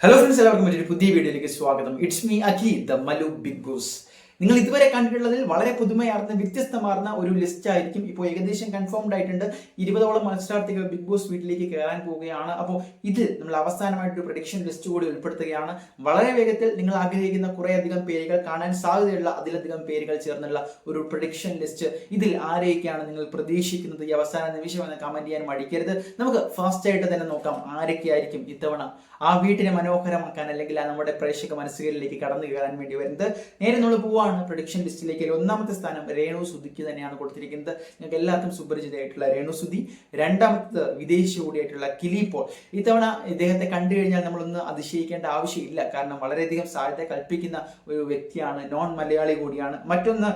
Hello friends, എല്ലാവർക്കും ഒരു പുതിയ വീഡിയോയിലേക്ക് സ്വാഗതം. It's me Akhi the Malu big boss. നിങ്ങൾ ഇതുവരെ കണ്ടിട്ടുള്ളതിൽ വളരെ പുതുമയാർന്ന വ്യത്യസ്തമാർന്ന ഒരു ലിസ്റ്റ് ആയിരിക്കും. ഇപ്പോൾ ഏകദേശം കൺഫേംഡ് ആയിട്ടുണ്ട്. 20ഓളം മത്സരാർത്ഥികൾ ബിഗ് ബോസ് വീട്ടിലേക്ക് കയറാൻ പോവുകയാണ്. അപ്പോൾ ഇത് നമ്മൾ അവസാനമായിട്ട് ഒരു പ്രഡിക്ഷൻ ലിസ്റ്റ് കൂടി ഉൾപ്പെടുത്തുകയാണ്. വളരെ വേഗത്തിൽ നിങ്ങൾ ആഗ്രഹിക്കുന്ന കുറേയധികം പേരുകൾ കാണാൻ സാധ്യതയുള്ള അതിലധികം പേരുകൾ ചേർന്നുള്ള ഒരു പ്രഡിക്ഷൻ ലിസ്റ്റ്. ഇതിൽ ആരെയൊക്കെയാണ് നിങ്ങൾ പ്രതീക്ഷിക്കുന്നത്? ഈ അവസാന നിമിഷം എന്ന് കമന്റ് ചെയ്യാൻ മടിക്കരുത്. നമുക്ക് ഫാസ്റ്റ് ആയിട്ട് തന്നെ നോക്കാം ആരൊക്കെയായിരിക്കും ഇത്തവണ ആ വീട്ടിനെ മനോഹരമാക്കാൻ അല്ലെങ്കിൽ നമ്മുടെ പ്രേക്ഷക മനസ്സുകളിലേക്ക് കടന്നു കയറാൻ വേണ്ടി വരുന്നത്. നേരെ നമ്മൾ പോവാണ് പ്രൊഡിക്ഷൻ ലിസ്റ്റിലേക്ക്. ഒന്നാമത്തെ സ്ഥാനം രേണു സുധിക്ക് തന്നെയാണ് കൊടുത്തിരിക്കുന്നത്. നിങ്ങൾക്ക് എല്ലാവർക്കും സുപരിചിതമായിട്ടുള്ള രേണു സുധി. രണ്ടാമത്തത് വിദേശി കൂടിയായിട്ടുള്ള കിലി പോൾ. ഇത്തവണ ഇദ്ദേഹത്തെ കണ്ടു കഴിഞ്ഞാൽ നമ്മളൊന്ന് അതിശയിക്കേണ്ട ആവശ്യമില്ല. കാരണം വളരെയധികം സാധ്യത കൽപ്പിക്കുന്ന ഒരു വ്യക്തിയാണ്. നോൺ മലയാളി കൂടിയാണ്. മറ്റൊന്ന്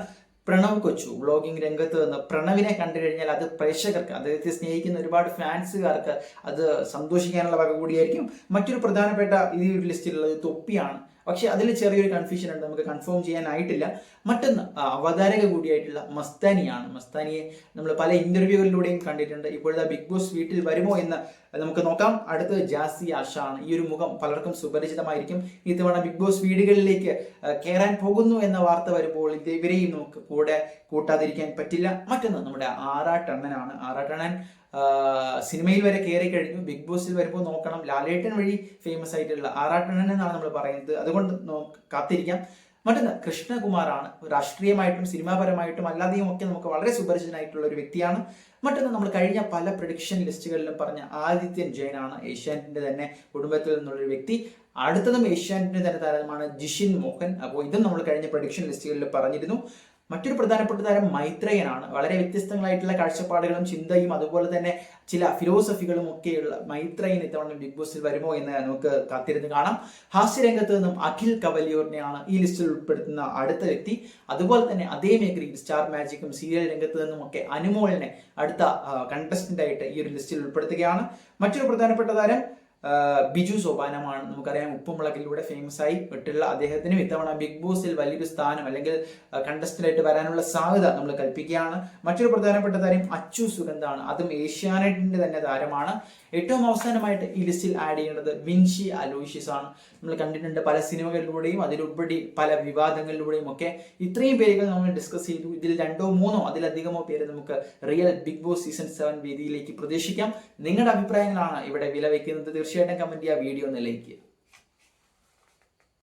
പ്രണവ് കൊച്ചു. വ്ളോഗിംഗ് രംഗത്ത് നിന്ന് പ്രണവിനെ കണ്ടു കഴിഞ്ഞാൽ അത് പ്രേക്ഷകർക്ക്, അദ്ദേഹത്തെ സ്നേഹിക്കുന്ന ഒരുപാട് ഫാൻസുകാർക്ക് അത് സന്തോഷിക്കാനുള്ള വക കൂടിയായിരിക്കും. മറ്റൊരു പ്രധാനപ്പെട്ട ഈ ഒരു ലിസ്റ്റിലുള്ളത് തൊപ്പിയാണ്. പക്ഷെ അതിൽ ചെറിയൊരു കൺഫ്യൂഷൻ ഉണ്ട്, നമുക്ക് കൺഫേം ചെയ്യാനായിട്ടില്ല. മറ്റൊന്ന് അവതാരക കൂടിയായിട്ടുള്ള മസ്താനിയാണ്. മസ്താനിയെ നമ്മൾ പല ഇന്റർവ്യൂകളിലൂടെയും കണ്ടിട്ടുണ്ട്. ഇപ്പോഴത്തെ ബിഗ് ബോസ് വീട്ടിൽ വരുമോ എന്ന് നമുക്ക് നോക്കാം. അടുത്തത് ജാസി ആഷാണ്. ഈ ഒരു മുഖം പലർക്കും സുപരിചിതമായിരിക്കും. ഇത്തവണ ബിഗ് ബോസ് വീടുകളിലേക്ക് കയറാൻ പോകുന്നു എന്ന വാർത്ത വരുമ്പോൾ ഇവരെയും നമുക്ക് കൂടെ കൂട്ടാതിരിക്കാൻ പറ്റില്ല. മറ്റൊന്ന് നമ്മുടെ ആറാട്ടണ്ണനാണ്. ആറാട്ടണ്ണൻ സിനിമയിൽ വരെ കയറി കഴിഞ്ഞു. ബിഗ് ബോസിൽ വരുമ്പോൾ നോക്കണം. ലാലേട്ടൻ വഴി ഫേമസ് ആയിട്ടുള്ള ആറാട്ടണ്ണൻ എന്നാണ് നമ്മൾ പറയുന്നത്. അതുകൊണ്ട് കാത്തിരിക്കാം. മറ്റൊന്ന് കൃഷ്ണകുമാറാണ്. രാഷ്ട്രീയമായിട്ടും സിനിമാപരമായിട്ടും അല്ലാതെയും ഒക്കെ നമുക്ക് വളരെ സുപരിചിതനായിട്ടുള്ള ഒരു വ്യക്തിയാണ്. മറ്റൊന്ന് നമ്മൾ കഴിഞ്ഞ പല പ്രഡിക്ഷൻ ലിസ്റ്റുകളിലും പറഞ്ഞ ആദിത്യൻ ജയനാണ്. ഏഷ്യാനെറ്റിന്റെ തന്നെ കുടുംബത്തിൽ നിന്നുള്ളൊരു വ്യക്തി. അടുത്തതും ഏഷ്യാനെറ്റിന്റെ തന്നെ താരമാണ് ജിഷിൻ മോഹൻ. അപ്പോൾ ഇതും നമ്മൾ കഴിഞ്ഞ പ്രഡിക്ഷൻ ലിസ്റ്റുകളിൽ പറഞ്ഞിരുന്നു. മറ്റൊരു പ്രധാനപ്പെട്ട താരം മൈത്രേയനാണ്. വളരെ വ്യത്യസ്തങ്ങളായിട്ടുള്ള കാഴ്ചപ്പാടുകളും ചിന്തയും അതുപോലെ തന്നെ ചില ഫിലോസഫികളും ഒക്കെയുള്ള മൈത്രേയൻ ഇത്തവണ ബിഗ് ബോസിൽ വരുമോ എന്ന് നമുക്ക് കാത്തിരുന്ന് കാണാം. ഹാസ്യരംഗത്ത് നിന്നും അഖിൽ കവലിയൂറിനെയാണ് ഈ ലിസ്റ്റിൽ ഉൾപ്പെടുത്തുന്ന അടുത്ത വ്യക്തി. അതുപോലെ തന്നെ അതേ മേഖലയിൽ സ്റ്റാർ മാജിക്കും സീരിയൽ രംഗത്ത് നിന്നും ഒക്കെ അനുമോളിനെ അടുത്ത കണ്ടസ്റ്റന്റ് ആയിട്ട് ഈ ഒരു ലിസ്റ്റിൽ ഉൾപ്പെടുത്തുകയാണ്. മറ്റൊരു പ്രധാനപ്പെട്ട താരം ബിജു സോപാനമാണ്. നമുക്കറിയാം, ഉപ്പുമുളകിലൂടെ ഫേമസ് ആയി വിട്ടുള്ള അദ്ദേഹത്തിനും ഇത്തവണ ബിഗ് ബോസിൽ വലിയൊരു സ്ഥാനം അല്ലെങ്കിൽ കണ്ടസ്റ്റന്റ് ആയിട്ട് വരാനുള്ള സാധ്യത നമ്മൾ കൽപ്പിക്കുകയാണ്. മറ്റൊരു പ്രധാനപ്പെട്ട താരം അച്ചു സുഗന്ധാണ്. അതും ഏഷ്യാനെറ്റിന്റെ തന്നെ താരമാണ്. ഏറ്റവും അവസാനമായിട്ട് ഈ ലിസ്റ്റിൽ ആഡ് ചെയ്യേണ്ടത് വിൻഷി അലോഷ്യസ് ആണ്. നമ്മൾ കണ്ടിട്ടുണ്ട് പല സിനിമകളിലൂടെയും അതിലുപരി പല വിവാദങ്ങളിലൂടെയും ഒക്കെ. ഇത്രയും പേരുകൾ നമ്മൾ ഡിസ്കസ് ചെയ്തു. ഇതിൽ 2 or 3 അതിലധികമോ പേര് നമുക്ക് റിയൽ ബിഗ് ബോസ് സീസൺ 7 വേദിയിലേക്ക് പ്രതീക്ഷിക്കാം. നിങ്ങളുടെ അഭിപ്രായങ്ങളാണ് ഇവിടെ വില വയ്ക്കുന്നത്. തീർച്ചയായിട്ടും കമന്റ് ചെയ്യുക, വീഡിയോ ഒന്ന് ലൈക്ക് ചെയ്യുക.